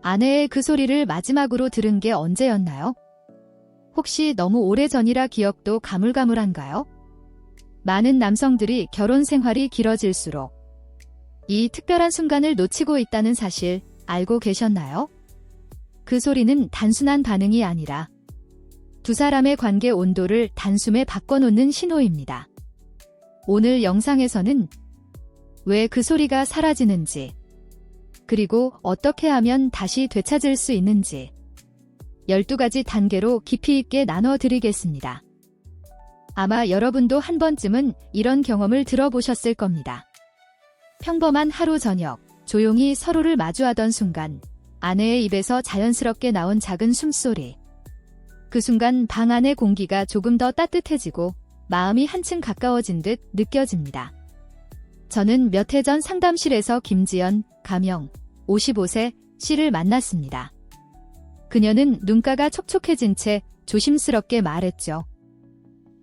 아내의 그 소리를 마지막으로 들은 게 언제였나요? 혹시 너무 오래전이라 기억도 가물가물한가요? 많은 남성들이 결혼 생활이 길어질수록 이 특별한 순간을 놓치고 있다는 사실 알고 계셨나요? 그 소리는 단순한 반응이 아니라 두 사람의 관계 온도를 단숨에 바꿔놓는 신호입니다. 오늘 영상에서는 왜 그 소리가 사라지는지, 그리고 어떻게 하면 다시 되찾을 수 있는지 12가지 단계로 깊이 있게 나눠드리겠습니다. 아마 여러분도 한 번쯤은 이런 경험을 들어보셨을 겁니다. 평범한 하루 저녁, 조용히 서로를 마주하던 순간 아내의 입에서 자연스럽게 나온 작은 숨소리. 그 순간 방 안의 공기가 조금 더 따뜻해지고 마음이 한층 가까워진 듯 느껴집니다. 저는 몇 해 전 상담실에서 김지연, 가명, 55세 씨를 만났습니다. 그녀는 눈가가 촉촉해진 채 조심스럽게 말했죠.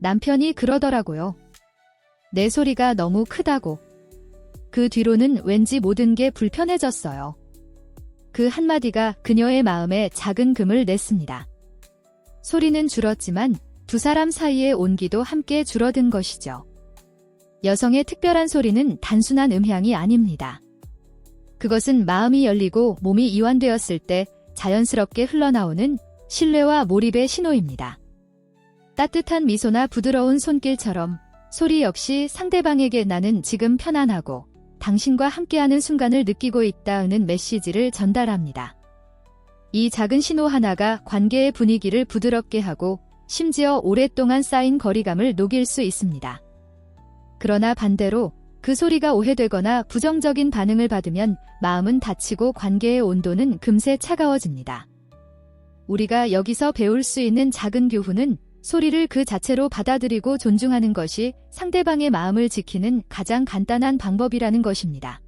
남편이 그러더라고요. 내 소리가 너무 크다고. 그 뒤로는 왠지 모든 게 불편해졌어요. 그 한마디가 그녀의 마음에 작은 금을 냈습니다. 소리는 줄었지만 두 사람 사이의 온기도 함께 줄어든 것이죠. 여성의 특별한 소리는 단순한 음향이 아닙니다. 그것은 마음이 열리고 몸이 이완되었을 때 자연스럽게 흘러나오는 신뢰와 몰입의 신호입니다. 따뜻한 미소나 부드러운 손길처럼 소리 역시 상대방에게 나는 지금 편안하고 당신과 함께하는 순간을 느끼고 있다는 메시지를 전달합니다. 이 작은 신호 하나가 관계의 분위기를 부드럽게 하고 심지어 오랫동안 쌓인 거리감을 녹일 수 있습니다. 그러나 반대로 그 소리가 오해되거나 부정적인 반응을 받으면 마음은 다치고 관계의 온도는 금세 차가워집니다. 우리가 여기서 배울 수 있는 작은 교훈은 소리를 그 자체로 받아들이고 존중하는 것이 상대방의 마음을 지키는 가장 간단한 방법이라는 것입니다.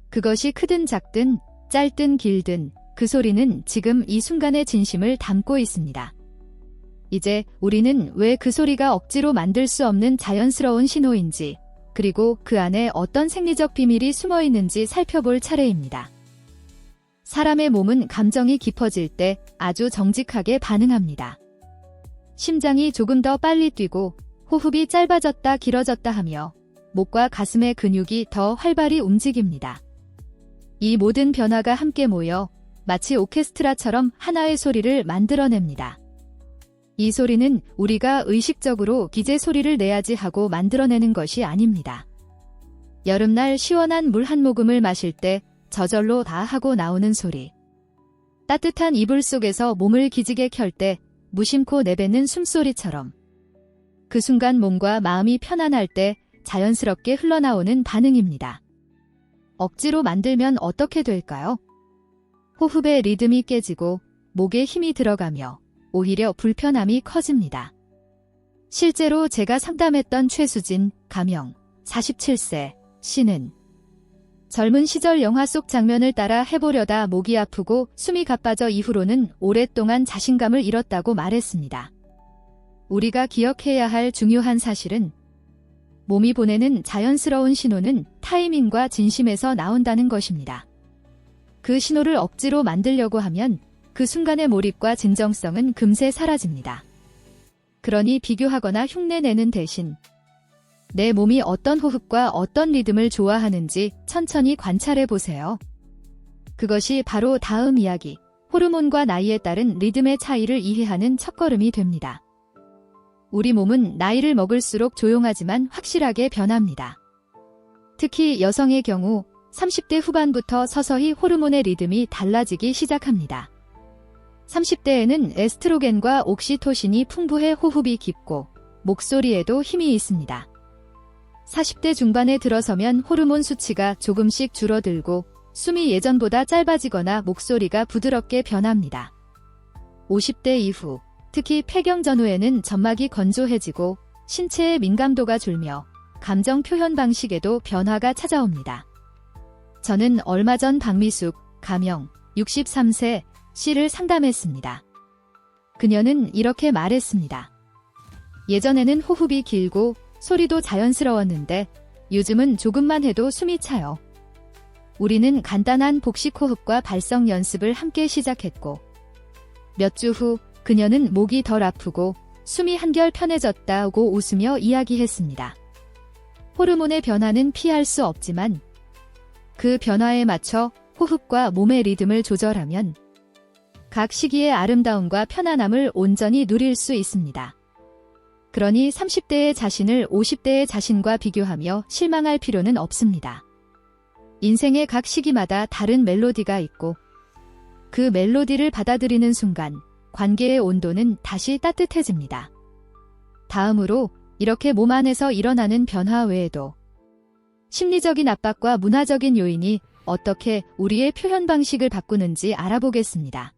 그것이 크든 작든 짧든 길든 그 소리는 지금 이 순간의 진심을 담고 있습니다. 이제 우리는 왜 그 소리가 억지로 만들 수 없는 자연스러운 신호인지, 그리고 그 안에 어떤 생리적 비밀이 숨어 있는지 살펴볼 차례입니다. 사람의 몸은 감정이 깊어질 때 아주 정직하게 반응합니다. 심장이 조금 더 빨리 뛰고 호흡이 짧아졌다 길어졌다 하며 목과 가슴의 근육이 더 활발히 움직입니다. 이 모든 변화가 함께 모여 마치 오케스트라처럼 하나의 소리를 만들어냅니다. 이 소리는 우리가 의식적으로 기재 소리를 내야지 하고 만들어내는 것이 아닙니다. 여름날 시원한 물 한 모금을 마실 때 저절로 다 하고 나오는 소리. 따뜻한 이불 속에서 몸을 기지개 켤 때 무심코 내뱉는 숨소리처럼 그 순간 몸과 마음이 편안할 때 자연스럽게 흘러나오는 반응입니다. 억지로 만들면 어떻게 될까요? 호흡의 리듬이 깨지고 목에 힘이 들어가며 오히려 불편함이 커집니다. 실제로 제가 상담했던 최수진, 가명, 47세, 씨는 젊은 시절 영화 속 장면을 따라 해보려다 목이 아프고 숨이 가빠져 이후로는 오랫동안 자신감을 잃었다고 말했습니다. 우리가 기억해야 할 중요한 사실은 몸이 보내는 자연스러운 신호는 타이밍과 진심에서 나온다는 것입니다. 그 신호를 억지로 만들려고 하면 그 순간의 몰입과 진정성은 금세 사라집니다. 그러니 비교하거나 흉내내는 대신 내 몸이 어떤 호흡과 어떤 리듬을 좋아하는지 천천히 관찰해 보세요. 그것이 바로 다음 이야기, 호르몬과 나이에 따른 리듬의 차이를 이해하는 첫걸음이 됩니다. 우리 몸은 나이를 먹을수록 조용하지만 확실하게 변합니다. 특히 여성의 경우 30대 후반부터 서서히 호르몬의 리듬이 달라지기 시작합니다. 30대에는 에스트로겐과 옥시토신이 풍부해 호흡이 깊고 목소리에도 힘이 있습니다. 40대 중반에 들어서면 호르몬 수치가 조금씩 줄어들고 숨이 예전보다 짧아지거나 목소리가 부드럽게 변합니다. 50대 이후, 특히 폐경 전후에는 점막이 건조해지고 신체의 민감도가 줄며 감정 표현 방식에도 변화가 찾아옵니다. 저는 얼마 전 박미숙, 가명, 63세, 씨를 상담했습니다. 그녀는 이렇게 말했습니다. 예전에는 호흡이 길고 소리도 자연스러웠는데 요즘은 조금만 해도 숨이 차요. 우리는 간단한 복식 호흡과 발성 연습을 함께 시작했고, 몇 주 후 그녀는 목이 덜 아프고 숨이 한결 편해졌다고 웃으며 이야기했습니다. 호르몬의 변화는 피할 수 없지만 그 변화에 맞춰 호흡과 몸의 리듬을 조절하면 각 시기의 아름다움과 편안함을 온전히 누릴 수 있습니다. 그러니 30대의 자신을 50대의 자신과 비교하며 실망할 필요는 없습니다. 인생의 각 시기마다 다른 멜로디가 있고 그 멜로디를 받아들이는 순간 관계의 온도는 다시 따뜻해집니다. 다음으로 이렇게 몸 안에서 일어나는 변화 외에도 심리적인 압박과 문화적인 요인이 어떻게 우리의 표현 방식을 바꾸는지 알아보겠습니다.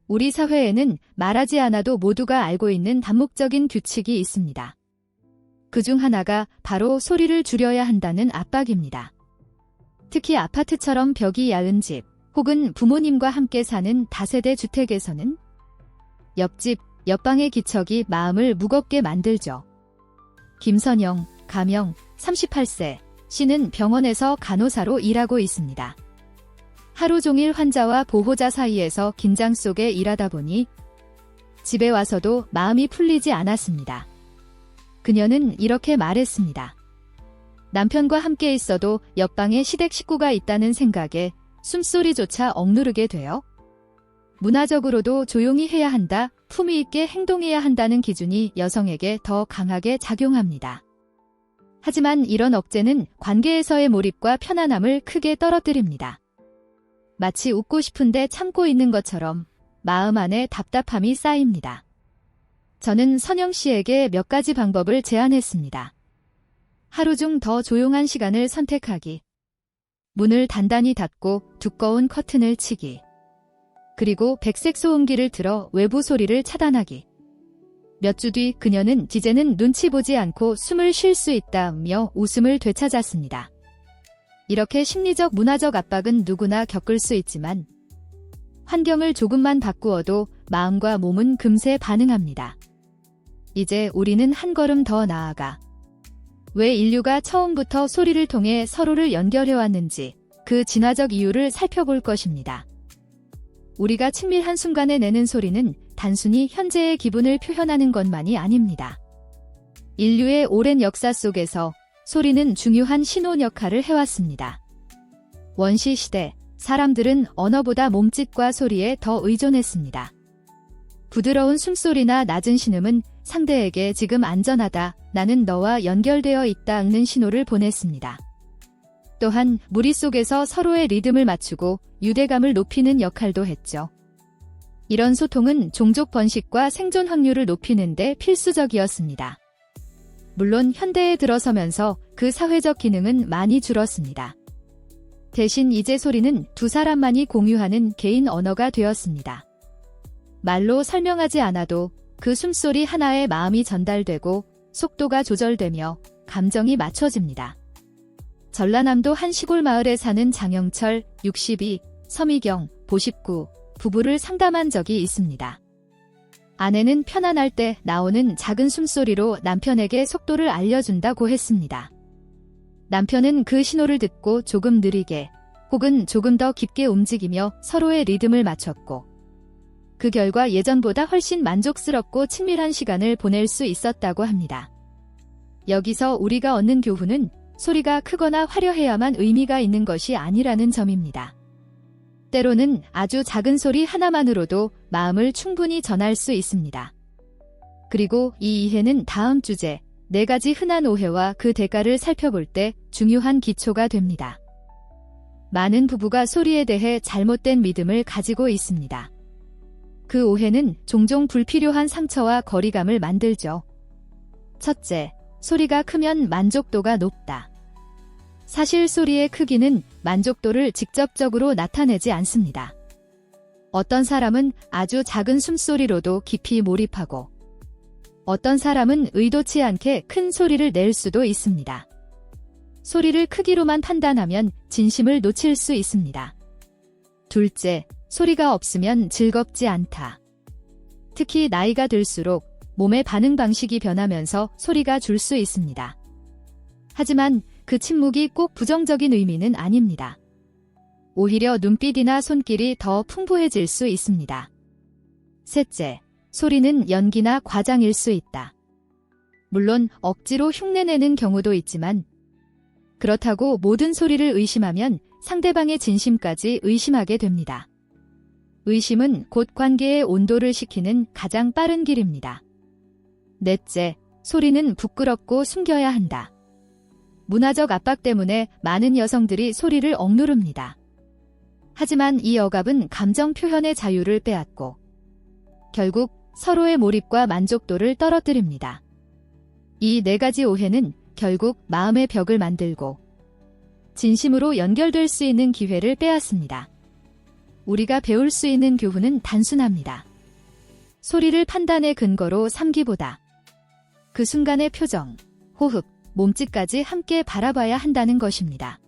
우리 사회에는 말하지 않아도 모두가 알고 있는 다목적인 규칙이 있습니다. 그중 하나가 바로 소리를 줄여야 한다는 압박입니다. 특히 아파트처럼 벽이 얇은 집 혹은 부모님과 함께 사는 다세대 주택에서는 옆집, 옆방의 기척이 마음을 무겁게 만들죠. 김선영, 가명, 38세, 씨는 병원에서 간호사로 일하고 있습니다. 하루 종일 환자와 보호자 사이에서 긴장 속에 일하다 보니 집에 와서도 마음이 풀리지 않았습니다. 그녀는 이렇게 말했습니다. 남편과 함께 있어도 옆방에 시댁 식구가 있다는 생각에 숨소리조차 억누르게 돼요. 문화적으로도 조용히 해야 한다, 품위 있게 행동해야 한다는 기준이 여성에게 더 강하게 작용합니다. 하지만 이런 억제는 관계에서의 몰입과 편안함을 크게 떨어뜨립니다. 마치 웃고 싶은데 참고 있는 것처럼 마음 안에 답답함이 쌓입니다. 저는 선영 씨에게 몇 가지 방법을 제안했습니다. 하루 중 더 조용한 시간을 선택하기. 문을 단단히 닫고 두꺼운 커튼을 치기. 그리고 백색 소음기를 틀어 외부 소리를 차단하기. 몇 주 뒤 그녀는 이제는 눈치 보지 않고 숨을 쉴 수 있다며 웃음을 되찾았습니다. 이렇게 심리적 문화적 압박은 누구나 겪을 수 있지만 환경을 조금만 바꾸어도 마음과 몸은 금세 반응합니다. 이제 우리는 한 걸음 더 나아가 왜 인류가 처음부터 소리를 통해 서로를 연결해왔는지 그 진화적 이유를 살펴볼 것입니다. 우리가 친밀한 순간에 내는 소리는 단순히 현재의 기분을 표현하는 것만이 아닙니다. 인류의 오랜 역사 속에서 소리는 중요한 신호 역할을 해왔습니다. 원시 시대, 사람들은 언어보다 몸짓과 소리에 더 의존했습니다. 부드러운 숨소리나 낮은 신음은 상대에게 지금 안전하다, 나는 너와 연결되어 있다는 신호를 보냈습니다. 또한 무리 속에서 서로의 리듬을 맞추고 유대감을 높이는 역할도 했죠. 이런 소통은 종족 번식과 생존 확률을 높이는 데 필수적이었습니다. 물론 현대에 들어서면서 그 사회적 기능은 많이 줄었습니다. 대신 이제 소리는 두 사람만이 공유하는 개인 언어가 되었습니다. 말로 설명하지 않아도 그 숨소리 하나에 마음이 전달되고 속도가 조절되며 감정이 맞춰집니다. 전라남도 한 시골 마을에 사는 장영철, 62, 서미경, 59 부부를 상담한 적이 있습니다. 아내는 편안할 때 나오는 작은 숨소리로 남편에게 속도를 알려준다고 했습니다. 남편은 그 신호를 듣고 조금 느리게 혹은 조금 더 깊게 움직이며 서로의 리듬을 맞췄고 그 결과 예전보다 훨씬 만족스럽고 친밀한 시간을 보낼 수 있었다고 합니다. 여기서 우리가 얻는 교훈은 소리가 크거나 화려해야만 의미가 있는 것이 아니라는 점입니다. 때로는 아주 작은 소리 하나만으로도 마음을 충분히 전할 수 있습니다. 그리고 이 이해는 다음 주제 4가지 흔한 오해와 그 대가를 살펴볼 때 중요한 기초가 됩니다. 많은 부부가 소리에 대해 잘못된 믿음을 가지고 있습니다. 그 오해는 종종 불필요한 상처와 거리감을 만들죠. 첫째, 소리가 크면 만족도가 높다. 사실 소리의 크기는 만족도를 직접적으로 나타내지 않습니다. 어떤 사람은 아주 작은 숨소리로도 깊이 몰입하고 어떤 사람은 의도치 않게 큰 소리를 낼 수도 있습니다. 소리를 크기로만 판단하면 진심을 놓칠 수 있습니다. 둘째, 소리가 없으면 즐겁지 않다. 특히 나이가 들수록 몸의 반응 방식이 변하면서 소리가 줄 수 있습니다. 하지만 그 침묵이 꼭 부정적인 의미는 아닙니다. 오히려 눈빛이나 손길이 더 풍부해질 수 있습니다. 셋째, 소리는 연기나 과장일 수 있다. 물론 억지로 흉내내는 경우도 있지만 그렇다고 모든 소리를 의심하면 상대방의 진심까지 의심하게 됩니다. 의심은 곧 관계의 온도를 식히는 가장 빠른 길입니다. 넷째, 소리는 부끄럽고 숨겨야 한다. 문화적 압박 때문에 많은 여성들이 소리를 억누릅니다. 하지만 이 억압은 감정 표현의 자유를 빼앗고 결국 서로의 몰입과 만족도를 떨어뜨립니다. 이 네 가지 오해는 결국 마음의 벽을 만들고 진심으로 연결될 수 있는 기회를 빼앗습니다. 우리가 배울 수 있는 교훈은 단순합니다. 소리를 판단의 근거로 삼기보다 그 순간의 표정, 호흡, 몸짓까지 함께 바라봐야 한다는 것입니다.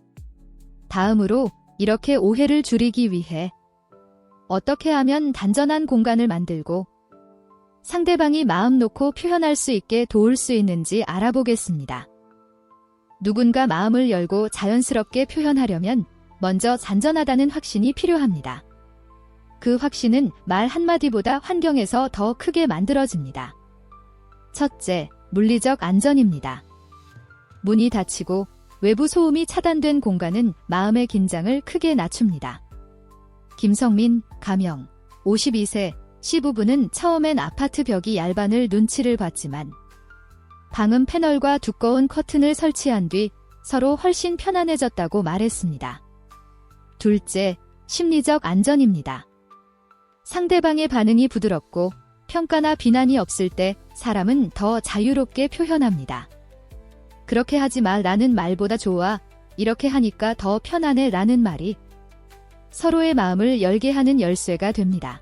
다음으로 이렇게 오해를 줄이기 위해 어떻게 하면 단전한 공간을 만들고 상대방이 마음 놓고 표현할 수 있게 도울 수 있는지 알아보겠습니다. 누군가 마음을 열고 자연스럽게 표현하려면 먼저 잔잔하다는 확신이 필요합니다. 그 확신은 말 한마디보다 환경에서 더 크게 만들어집니다. 첫째, 물리적 안전입니다. 문이 닫히고 외부 소음이 차단된 공간은 마음의 긴장을 크게 낮춥니다. 김성민, 가명, 52세, C부부는 처음엔 아파트 벽이 얇아늘 눈치를 봤지만 방음 패널과 두꺼운 커튼을 설치한 뒤 서로 훨씬 편안해졌다고 말했습니다. 둘째, 심리적 안전입니다. 상대방의 반응이 부드럽고 평가나 비난이 없을 때 사람은 더 자유롭게 표현합니다. 그렇게 하지 마 라는 말보다 좋아, 이렇게 하니까 더 편안해 라는 말이 서로의 마음을 열게 하는 열쇠가 됩니다.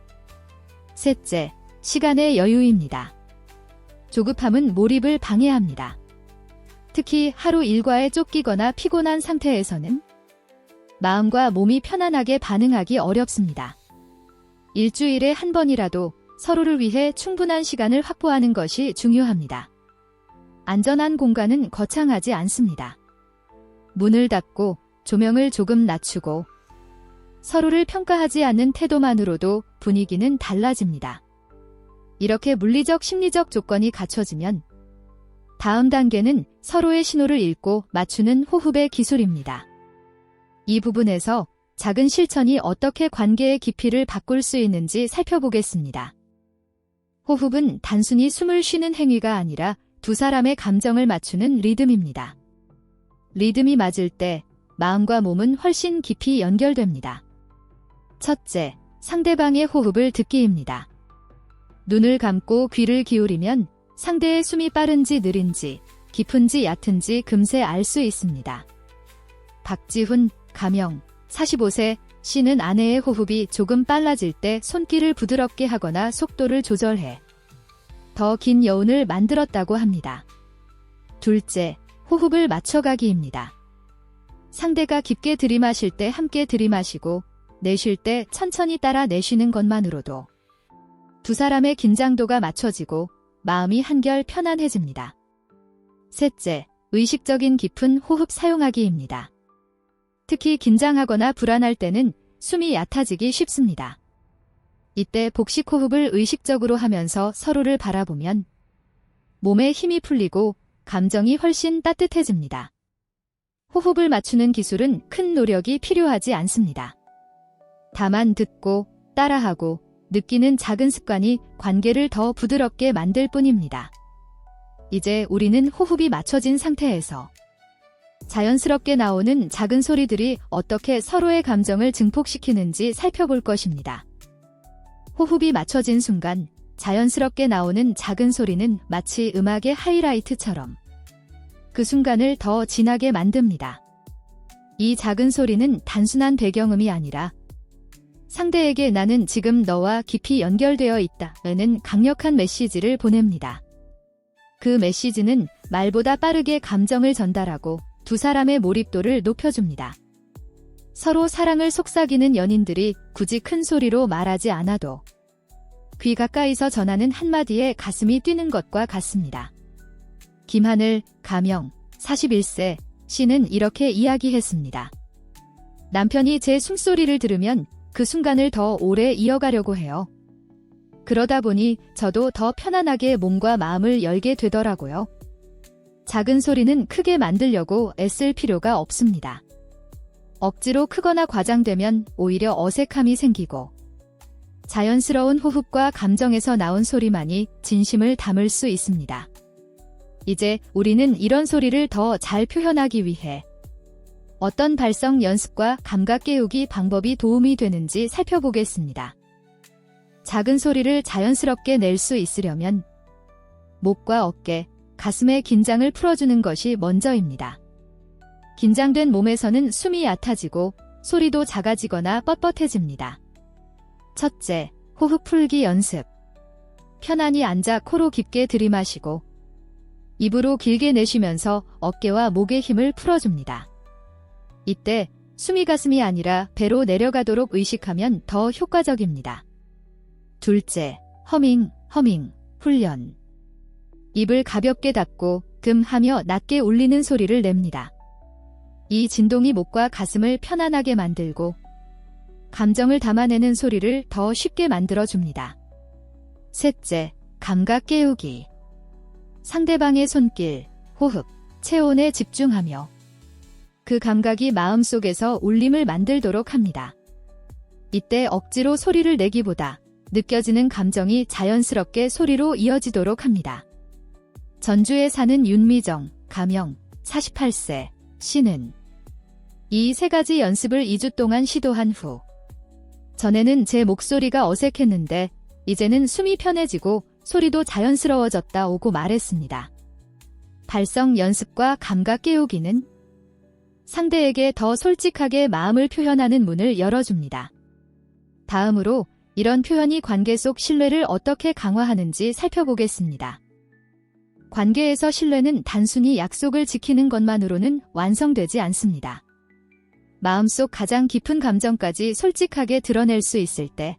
셋째, 시간의 여유입니다. 조급함은 몰입을 방해합니다. 특히 하루 일과에 쫓기거나 피곤한 상태에서는 마음과 몸이 편안하게 반응하기 어렵습니다. 일주일에 한 번이라도 서로를 위해 충분한 시간을 확보하는 것이 중요합니다. 안전한 공간은 거창하지 않습니다. 문을 닫고 조명을 조금 낮추고 서로를 평가하지 않는 태도만으로도 분위기는 달라집니다. 이렇게 물리적 심리적 조건이 갖춰지면 다음 단계는 서로의 신호를 읽고 맞추는 호흡의 기술입니다. 이 부분에서 작은 실천이 어떻게 관계의 깊이를 바꿀 수 있는지 살펴보겠습니다. 호흡은 단순히 숨을 쉬는 행위가 아니라 두 사람의 감정을 맞추는 리듬입니다. 리듬이 맞을 때 마음과 몸은 훨씬 깊이 연결됩니다. 첫째, 상대방의 호흡을 듣기입니다. 눈을 감고 귀를 기울이면 상대의 숨이 빠른지 느린지, 깊은지 얕은지 금세 알 수 있습니다. 박지훈, 가명, 45세, C는 아내의 호흡이 조금 빨라질 때 손길을 부드럽게 하거나 속도를 조절해 더 긴 여운을 만들었다고 합니다. 둘째, 호흡을 맞춰가기입니다. 상대가 깊게 들이마실 때 함께 들이마시고 내쉴 때 천천히 따라 내쉬는 것만으로도 두 사람의 긴장도가 맞춰지고 마음이 한결 편안해집니다. 셋째, 의식적인 깊은 호흡 사용하기입니다. 특히 긴장하거나 불안할 때는 숨이 얕아지기 쉽습니다. 이때 복식 호흡을 의식적으로 하면서 서로를 바라보면 몸에 힘이 풀리고 감정이 훨씬 따뜻해집니다. 호흡을 맞추는 기술은 큰 노력이 필요하지 않습니다. 다만 듣고 따라하고 느끼는 작은 습관이 관계를 더 부드럽게 만들 뿐입니다. 이제 우리는 호흡이 맞춰진 상태에서 자연스럽게 나오는 작은 소리들이 어떻게 서로의 감정을 증폭시키는지 살펴볼 것입니다. 호흡이 맞춰진 순간 자연스럽게 나오는 작은 소리는 마치 음악의 하이라이트처럼 그 순간을 더 진하게 만듭니다. 이 작은 소리는 단순한 배경음이 아니라 상대에게 나는 지금 너와 깊이 연결되어 있다는 강력한 메시지를 보냅니다. 그 메시지는 말보다 빠르게 감정을 전달하고 두 사람의 몰입도를 높여줍니다. 서로 사랑을 속삭이는 연인들이 굳이 큰 소리로 말하지 않아도 귀 가까이서 전하는 한마디에 가슴이 뛰는 것과 같습니다. 김하늘, 가명, 41세, C는 이렇게 이야기했습니다. 남편이 제 숨소리를 들으면 그 순간을 더 오래 이어가려고 해요. 그러다 보니 저도 더 편안하게 몸과 마음을 열게 되더라고요. 작은 소리는 크게 만들려고 애쓸 필요가 없습니다. 억지로 크거나 과장되면 오히려 어색함이 생기고 자연스러운 호흡과 감정에서 나온 소리만이 진심을 담을 수 있습니다. 이제 우리는 이런 소리를 더 잘 표현하기 위해 어떤 발성 연습과 감각 깨우기 방법이 도움이 되는지 살펴보겠습니다. 작은 소리를 자연스럽게 낼 수 있으려면 목과 어깨, 가슴의 긴장을 풀어주는 것이 먼저입니다. 긴장된 몸에서는 숨이 얕아지고 소리도 작아지거나 뻣뻣해집니다. 첫째, 호흡 풀기 연습. 편안히 앉아 코로 깊게 들이마시고 입으로 길게 내쉬면서 어깨와 목의 힘을 풀어줍니다. 이때 숨이 가슴이 아니라 배로 내려가도록 의식하면 더 효과적입니다. 둘째, 허밍 훈련. 입을 가볍게 닫고 하며 낮게 울리는 소리를 냅니다. 이 진동이 목과 가슴을 편안하게 만들고 감정을 담아내는 소리를 더 쉽게 만들어줍니다. 셋째, 감각 깨우기. 상대방의 손길, 호흡, 체온에 집중하며 그 감각이 마음속에서 울림을 만들도록 합니다. 이때 억지로 소리를 내기보다 느껴지는 감정이 자연스럽게 소리로 이어지도록 합니다. 전주에 사는 윤미정, 가명, 48세, 씨는 이 세 가지 연습을 2주 동안 시도한 후 전에는 제 목소리가 어색했는데 이제는 숨이 편해지고 소리도 자연스러워졌다고 말했습니다. 발성 연습과 감각 깨우기는 상대에게 더 솔직하게 마음을 표현하는 문을 열어줍니다. 다음으로 이런 표현이 관계 속 신뢰를 어떻게 강화하는지 살펴보겠습니다. 관계에서 신뢰는 단순히 약속을 지키는 것만으로는 완성되지 않습니다. 마음속 가장 깊은 감정까지 솔직하게 드러낼 수 있을 때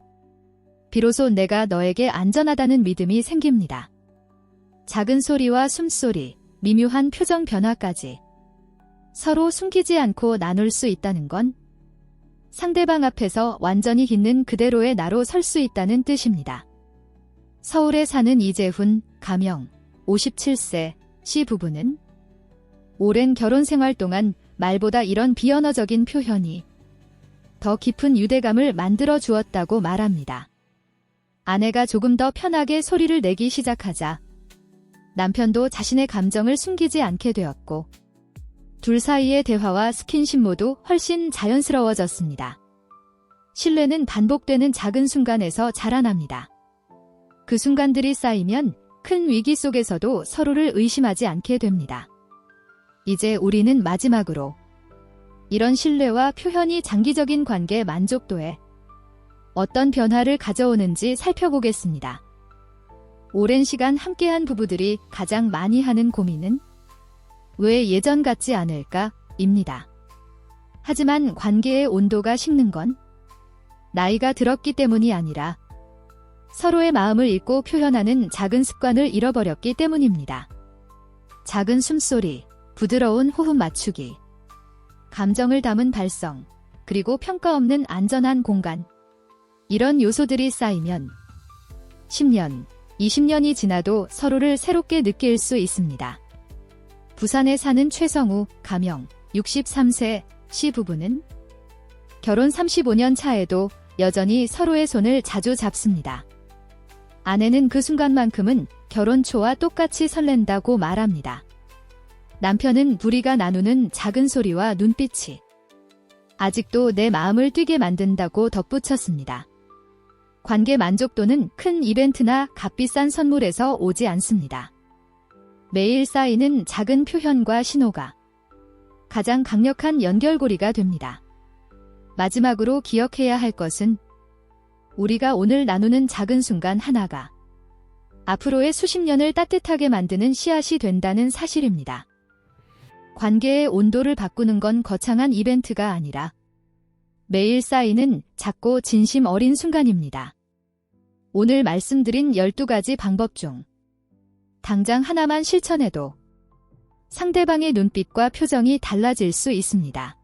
비로소 내가 너에게 안전하다는 믿음이 생깁니다. 작은 소리와 숨소리, 미묘한 표정 변화까지 서로 숨기지 않고 나눌 수 있다는 건 상대방 앞에서 완전히 있는 그대로의 나로 설 수 있다는 뜻입니다. 서울에 사는 이재훈, 가명, 57세, 씨 부부는 오랜 결혼 생활 동안 말보다 이런 비언어적인 표현이 더 깊은 유대감을 만들어 주었다고 말합니다. 아내가 조금 더 편하게 소리를 내기 시작하자 남편도 자신의 감정을 숨기지 않게 되었고 둘 사이의 대화와 스킨십 모두 훨씬 자연스러워졌습니다. 신뢰는 반복되는 작은 순간에서 자라납니다. 그 순간들이 쌓이면 큰 위기 속에서도 서로를 의심하지 않게 됩니다. 이제 우리는 마지막으로 이런 신뢰와 표현이 장기적인 관계 만족도에 어떤 변화를 가져오는지 살펴보겠습니다. 오랜 시간 함께한 부부들이 가장 많이 하는 고민은 왜 예전 같지 않을까? 입니다. 하지만 관계의 온도가 식는 건 나이가 들었기 때문이 아니라 서로의 마음을 읽고 표현하는 작은 습관을 잃어버렸기 때문입니다. 작은 숨소리, 부드러운 호흡 맞추기, 감정을 담은 발성, 그리고 평가 없는 안전한 공간. 이런 요소들이 쌓이면 10년, 20년이 지나도 서로를 새롭게 느낄 수 있습니다. 부산에 사는 최성우, 가명, 63세, 씨 부부는 결혼 35년 차에도 여전히 서로의 손을 자주 잡습니다. 아내는 그 순간만큼은 결혼 초와 똑같이 설렌다고 말합니다. 남편은 둘이가 나누는 작은 소리와 눈빛이 아직도 내 마음을 뛰게 만든다고 덧붙였습니다. 관계 만족도는 큰 이벤트나 값비싼 선물에서 오지 않습니다. 매일 쌓이는 작은 표현과 신호가 가장 강력한 연결고리가 됩니다. 마지막으로 기억해야 할 것은 우리가 오늘 나누는 작은 순간 하나가 앞으로의 수십 년을 따뜻하게 만드는 씨앗이 된다는 사실입니다. 관계의 온도를 바꾸는 건 거창한 이벤트가 아니라 매일 쌓이는 작고 진심 어린 순간입니다. 오늘 말씀드린 12가지 방법 중 당장 하나만 실천해도 상대방의 눈빛과 표정이 달라질 수 있습니다.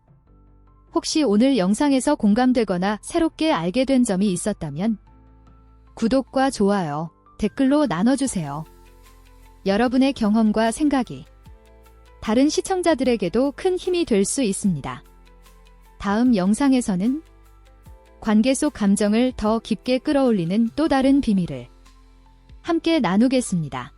혹시 오늘 영상에서 공감되거나 새롭게 알게 된 점이 있었다면 구독과 좋아요, 댓글로 나눠주세요. 여러분의 경험과 생각이 다른 시청자들에게도 큰 힘이 될 수 있습니다. 다음 영상에서는 관계 속 감정을 더 깊게 끌어올리는 또 다른 비밀을 함께 나누겠습니다.